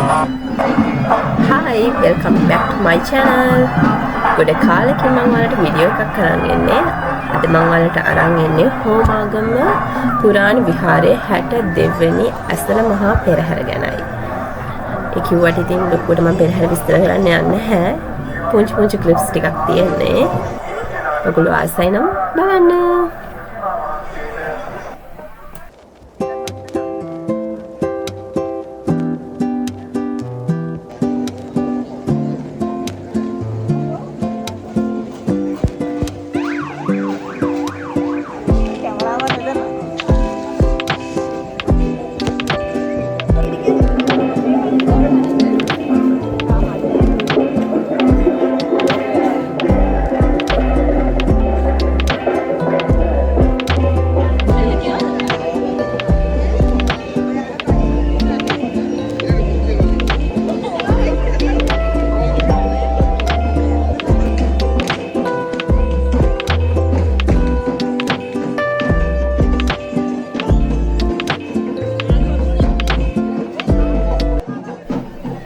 Hi, welcome back to my channel. ගොඩ කාලෙකින් මම ඔයාලට වීඩියෝ එකක් කරන් ඉන්නේ. අද මම ඔයාලට අරන් ඉන්නේ හෝමාගම පුරාණ විහාරයේ 62 වෙනි ඇසළ මහා පෙරහැර ගැනයි. ඒ කිව්වට ඉතින් ලොකුවට මම පෙරහැර විස්තර කරන්න යන්නේ නැහැ. පුංචි ක්ලිප්ස් ටිකක් තියෙන්නේ. ඔයගොල්ලෝ ආසයි නම් බලන්න.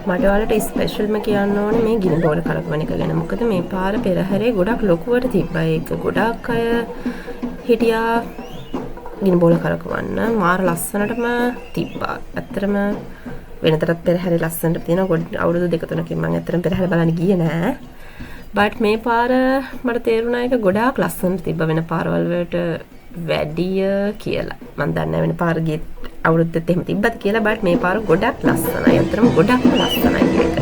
මට ඔයාලට ස්පෙෂල්ම කියන්න ඕනේ මේ ගිනි බෝල කරකවන එක ගැන. මොකද මේ පාර පෙරහැරේ ගොඩක් ලොකුවට තිබ්බා. ඒක ගොඩක් අය හිටියා ගිනි බෝල කරකවන්න. මාර ලස්සනටම තිබ්බා. ඇත්තටම වෙනතරත් පෙරහැරේ ලස්සනට තියෙනවා. අවුරුදු 2-3කින් මම ඇත්තටම පෙරහැර බලන්න ගියේ නෑ. බට් මේ පාර මට තේරුණා එක ගොඩාක් ලස්සනට තිබ්බා වෙන පාරවල් වලට වැඩිය කියලා. මම දන්නේ වෙන පාර ගියේ අවුරුද්දෙත් එහෙම තිබ්බද කියලා. බට් මේ පාර ගොඩක් ලස්සනයි. අතරම ගොඩක් ලස්සනයි මේක.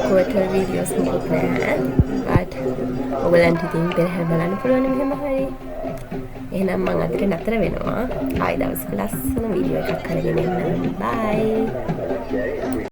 quarter videos මොකක් නැහැ. but ඔයගලන්ට ඉතින් පෙරහැර බලන්න පුළුවන් මෙහෙම හරි. එහෙනම් මම අදට නතර වෙනවා. ආයි දවසක ලස්සන වීඩියෝ එකක් කරගෙන එන්න. bye.